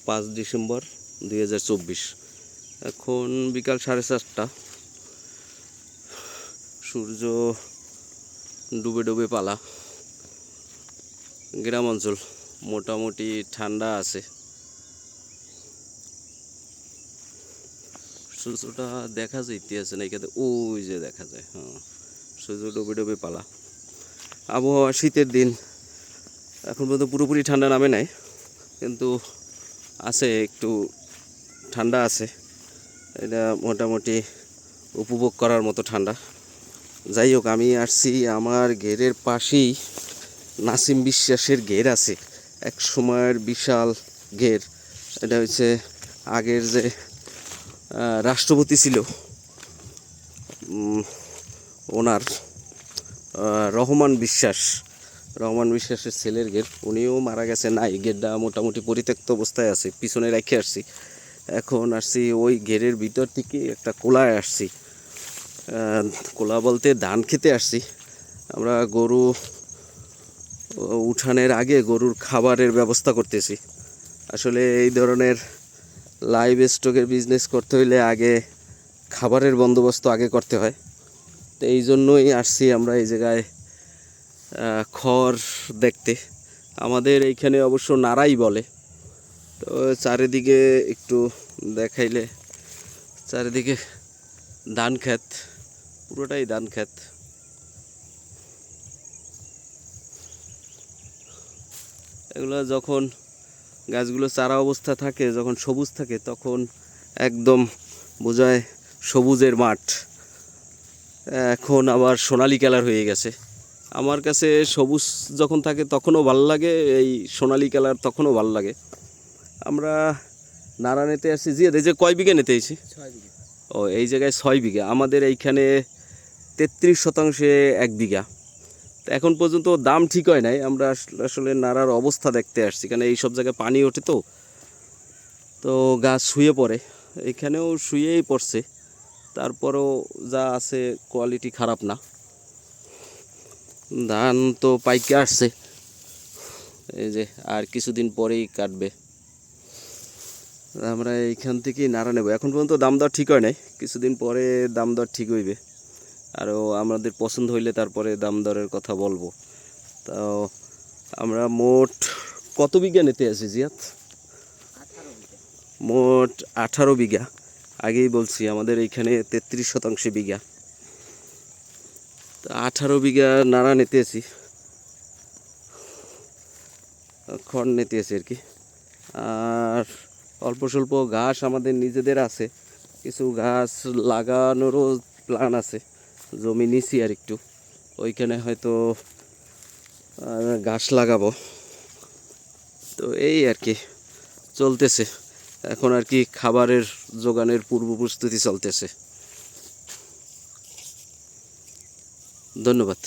5 December 2024। এখন বিকাল 4:30। সূর্য ডুবে ডুবে পালা। গ্রাম অঞ্চল মোটামুটি ঠান্ডা আছে। সূর্যটা দেখা যাইতেছে না এখানে, ওই যে দেখা যায়। হ্যাঁ, সূর্য ডুবে ডুবে পালা। আবহাওয়া শীতের দিন, এখন পর্যন্ত পুরোপুরি ঠান্ডা নামে নাই, কিন্তু আছে, একটু ঠান্ডা আছে। এটা মোটামুটি উপভোগ করার মতো ঠান্ডা। যাই হোক, আমি আসছি আমার ঘেরের পাশেই নাসিম বিশ্বাসের ঘের আছে, এক সময়ের বিশাল ঘের। এটা হচ্ছে আগের যে রাষ্ট্রপতি ছিল ওনার, রহমান বিশ্বাসের ছেলের ঘের। উনিও মারা গেছে, নাই ঘেরটা মোটামুটি পরিত্যক্ত অবস্থায় আছে, পিছনে রেখে আসছি। এখন আসছি ওই ঘেরের ভিতর থেকে একটা কোলায় আসছি, কোলা বলতে ধান খেতে আসছি। আমরা গরু উঠানের আগে গরুর খাবারের ব্যবস্থা করতেছি। আসলে এই ধরনের লাইভ স্টকের বিজনেস করতে হইলে আগে খাবারের বন্দোবস্ত আগে করতে হয়। তো এই জন্যই আসছি আমরা এই জায়গায় খড় দেখতে। আমাদের এইখানে অবশ্য নাড়াই বলে। তো চারিদিকে একটু দেখাইলে, চারিদিকে ধান ক্ষেত, পুরোটাই ধান ক্ষেত। এগুলো যখন গাছগুলো চারা অবস্থা থাকে, যখন সবুজ থাকে, তখন একদম বোঝায় সবুজের মাঠ। এখন আবার সোনালি কালার হয়ে গেছে। আমার কাছে সবুজ যখন থাকে তখনও ভালো লাগে, এই সোনালি কালার তখনও ভালো লাগে। আমরা নাড়া নিতে আসছি। জি, এই যে কয় বিঘা নিতে এসেছি? 6 বিঘা। ও, এই জায়গায় 6 বিঘা। আমাদের এইখানে 33% 1 বিঘা। এখন পর্যন্ত দাম ঠিক হয় নাই। আমরা আসলে নাড়ার অবস্থা দেখতে আসছি, কারণ এই সব জায়গায় পানি ওঠে, তো গাছ শুয়ে পড়ে। এখানেও শুয়েই পড়ছে, তারপরও যা আছে কোয়ালিটি খারাপ না। ধান তো পাইকে আসছে, এই যে আর কিছুদিন পরেই কাটবে। আমরা এইখান থেকেই নাড়া নেব। এখন পর্যন্ত দাম দর ঠিক হয় নাই, কিছুদিন পরে দাম দর ঠিক হইবে। আরও আমাদের পছন্দ হইলে তারপরে দাম দরের কথা বলবো। তো আমরা মোট কত বিঘা নিতে আছি জিয়াত? 18 বিঘা। মোট 18 বিঘা। আগেই বলছি আমাদের এইখানে 33% বিঘা। তো 18 বিঘা নাড়া নিতেছি, খড় নিতেছি আর কি। আর অল্প স্বল্প ঘাস আমাদের নিজেদের আছে, কিছু ঘাস লাগানোরও প্ল্যান আছে। জমি নিছি আর একটু, ওইখানে হয়তো ঘাস লাগাবো। তো এই আর কি চলতেছে এখন, আর কি খাবারের জোগানের পূর্ব প্রস্তুতি চলতেছে। ধন্যবাদ।